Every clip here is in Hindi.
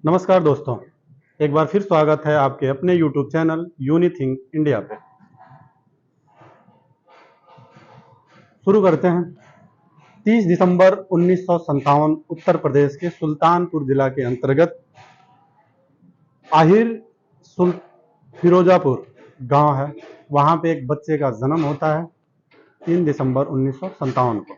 नमस्कार दोस्तों, एक बार फिर स्वागत है आपके अपने YouTube चैनल यूनिथिंक इंडिया पे। शुरू करते हैं। 30 दिसंबर 1957 उत्तर प्रदेश के सुल्तानपुर जिला के अंतर्गत आहिर फिरोजापुर गांव है, वहां पे एक बच्चे का जन्म होता है 3 दिसंबर 1957 को।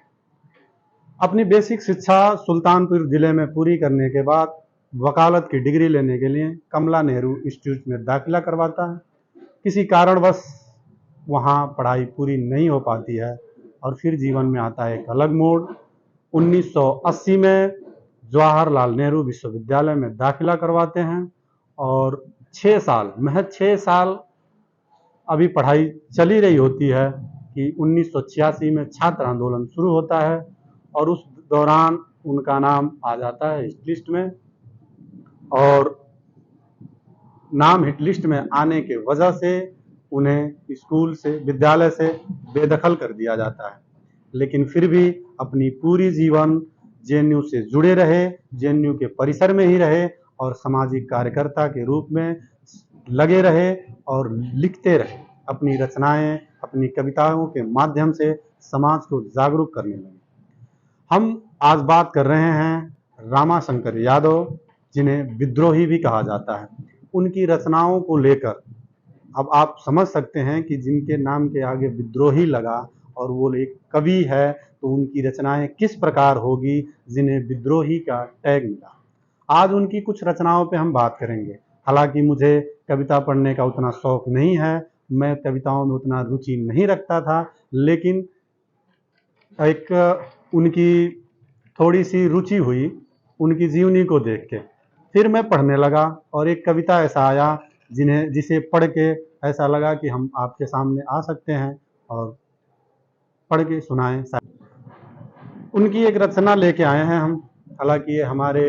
अपनी बेसिक शिक्षा सुल्तानपुर जिले में पूरी करने के बाद वकालत की डिग्री लेने के लिए कमला नेहरू इंस्टीट्यूट में दाखिला करवाता है। किसी कारणवश वहाँ पढ़ाई पूरी नहीं हो पाती है और फिर जीवन में आता है एक अलग मोड़। 1980 में जवाहरलाल नेहरू विश्वविद्यालय में दाखिला करवाते हैं और 6 साल, महज 6 साल अभी पढ़ाई चली रही होती है कि 1986 में छात्र आंदोलन शुरू होता है और उस दौरान उनका नाम आ जाता है हिट लिस्ट में, और नाम हिट लिस्ट में आने के वजह से उन्हें स्कूल से, विद्यालय से बेदखल कर दिया जाता है। लेकिन फिर भी अपनी पूरी जीवन जेएनयू से जुड़े रहे, जेएनयू के परिसर में ही रहे और सामाजिक कार्यकर्ता के रूप में लगे रहे और लिखते रहे। अपनी रचनाएं, अपनी कविताओं के माध्यम से समाज को जागरूक करने लगे। हम आज बात कर रहे हैं रामाशंकर यादव, जिन्हें विद्रोही भी कहा जाता है। उनकी रचनाओं को लेकर अब आप समझ सकते हैं कि जिनके नाम के आगे विद्रोही लगा और वो एक कवि है, तो उनकी रचनाएं किस प्रकार होगी जिन्हें विद्रोही का टैग मिला। आज उनकी कुछ रचनाओं पे हम बात करेंगे। हालांकि मुझे कविता पढ़ने का उतना शौक नहीं है, मैं कविताओं में उतना रुचि नहीं रखता था, लेकिन एक उनकी थोड़ी सी रुचि हुई उनकी जीवनी को देख के, फिर मैं पढ़ने लगा और एक कविता ऐसा आया जिसे पढ़ के ऐसा लगा कि हम आपके सामने आ सकते हैं और पढ़ के सुनाएं। उनकी एक रचना लेके आए हैं हम। हालांकि ये हमारे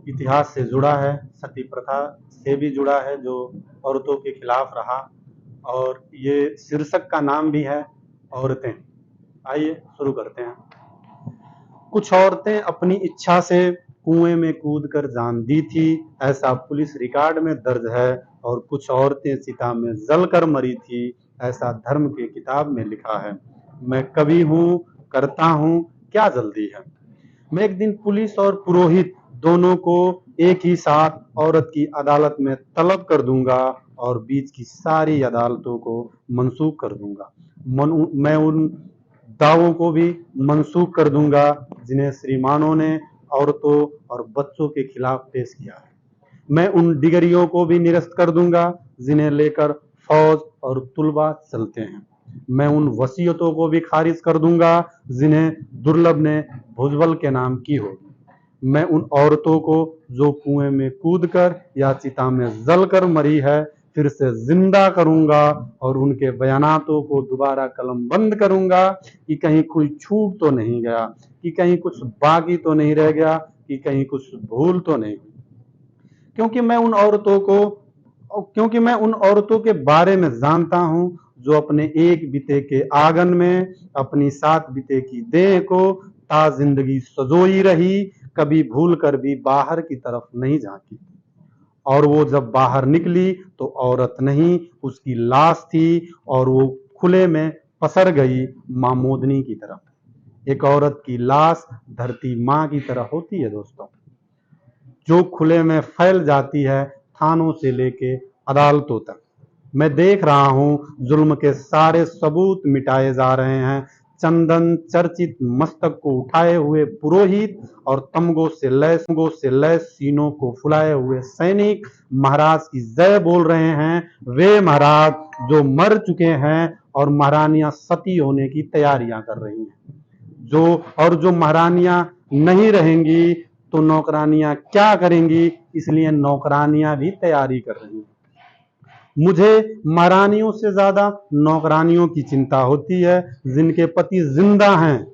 इतिहास से जुड़ा है, सती प्रथा से भी जुड़ा है जो औरतों के खिलाफ रहा, और ये शीर्षक का नाम भी है औरतें। आइए शुरू करते हैं। कुछ औरतें अपनी इच्छा से कुएं में कूदकर जान दी थी, ऐसा पुलिस रिकॉर्ड में दर्ज है, और कुछ औरतें चिता में जलकर मरी थी, ऐसा धर्म की किताब में लिखा है। मैं कवि हूँ, करता हूँ, क्या जल्दी है। मैं एक दिन पुलिस और पुरोहित दोनों को एक ही साथ औरत की अदालत में तलब कर दूंगा और बीच की सारी अदालतों को मंसूख कर दूंगा। मैं उन दावों को भी मंसूख कर दूंगा जिन्हें श्रीमानों ने औरतों और बच्चों के खिलाफ पेश किया है। मैं उन डिगरियों को भी निरस्त कर दूंगा जिन्हें लेकर फौज और तुलबा चलते हैं। मैं उन वसीयतों को भी खारिज कर दूंगा जिन्हें दुर्लभ ने भुजबल के नाम की हो। मैं उन औरतों को जो कुएं में कूदकर या चिता में जलकर मरी है फिर से जिंदा करूंगा और उनके बयानातों को दोबारा कलम बंद करूंगा कि कहीं कोई छूट तो नहीं गया, कि कहीं कुछ बाकी तो नहीं रह गया, कि कहीं कुछ भूल तो नहीं हुई। क्योंकि मैं उन औरतों के बारे में जानता हूं जो अपने एक बिते के आंगन में अपनी 7 बिते की देह को ता जिंदगी सजोई रही, कभी भूल कर भी बाहर की तरफ नहीं झांकी, और वो जब बाहर निकली तो औरत नहीं उसकी लाश थी और वो खुले में पसर गई मां मोदनी की तरफ। एक औरत की लाश धरती मां की तरह होती है दोस्तों, जो खुले में फैल जाती है थानों से लेके अदालतों तक। मैं देख रहा हूं जुल्म के सारे सबूत मिटाए जा रहे हैं। चंदन चर्चित मस्तक को उठाए हुए पुरोहित और तमगों से लैस सीनों को फुलाए हुए सैनिक महाराज की जय बोल रहे हैं। वे महाराज जो मर चुके हैं और महारानियां सती होने की तैयारियां कर रही हैं। जो महारानियां नहीं रहेंगी तो नौकरानियां क्या करेंगी, इसलिए नौकरानियां भी तैयारी कर रही हैं। मुझे महारानियों से ज्यादा नौकरानियों की चिंता होती है जिनके पति जिंदा हैं,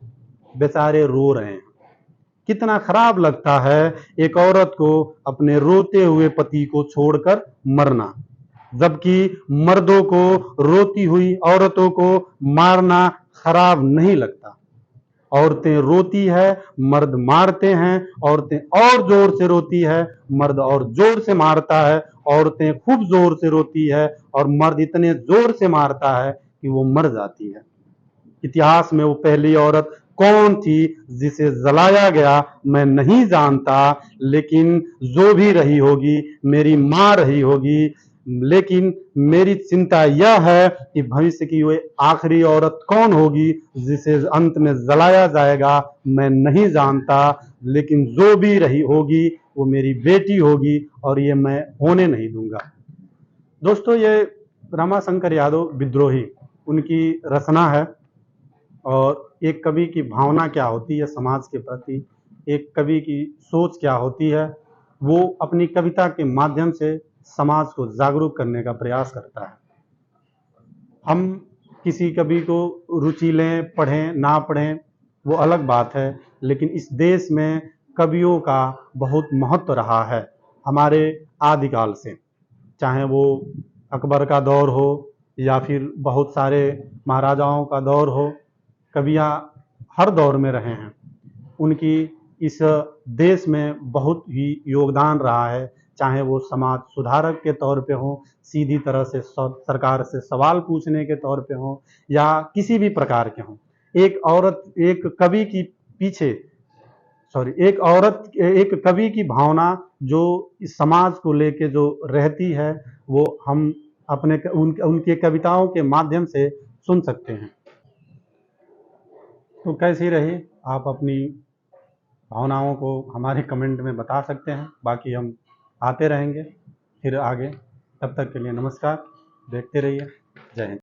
बेचारे रो रहे हैं। कितना खराब लगता है एक औरत को अपने रोते हुए पति को छोड़कर मरना, जबकि मर्दों को रोती हुई औरतों को मारना खराब नहीं लगता। औरतें रोती है, मर्द मारते हैं, औरतें और जोर से रोती है, मर्द और जोर से मारता है, औरतें खूब जोर से रोती है और मर्द इतने जोर से मारता है कि वो मर जाती है। इतिहास में वो पहली औरत कौन थी जिसे जलाया गया मैं नहीं जानता, लेकिन जो भी रही होगी मेरी मां रही होगी। लेकिन मेरी चिंता यह है कि भविष्य की वो आखिरी औरत कौन होगी जिसे अंत में जलाया जाएगा मैं नहीं जानता, लेकिन जो भी रही होगी वो मेरी बेटी होगी और ये मैं होने नहीं दूंगा। दोस्तों, ये रमाशंकर यादव विद्रोही उनकी रचना है और एक कवि की भावना क्या होती है समाज के प्रति, एक कवि की सोच क्या होती है, वो अपनी कविता के माध्यम से समाज को जागरूक करने का प्रयास करता है। हम किसी कवि को रुचि लें, पढ़ें ना पढ़ें वो अलग बात है, लेकिन इस देश में कवियों का बहुत महत्व रहा है हमारे आदिकाल से। चाहे वो अकबर का दौर हो या फिर बहुत सारे महाराजाओं का दौर हो, कवियाँ हर दौर में रहे हैं। उनकी इस देश में बहुत ही योगदान रहा है, चाहे वो समाज सुधारक के तौर पे हो, सीधी तरह से सरकार से सवाल पूछने के तौर पे हो या किसी भी प्रकार के हों। एक औरत एक कवि की पीछे एक कवि की भावना जो इस समाज को लेके जो रहती है वो हम उनके कविताओं के माध्यम से सुन सकते हैं। तो कैसी रही, आप अपनी भावनाओं को हमारे कमेंट में बता सकते हैं। बाकी हम आते रहेंगे फिर आगे। तब तक के लिए नमस्कार, देखते रहिए। जय हिंद।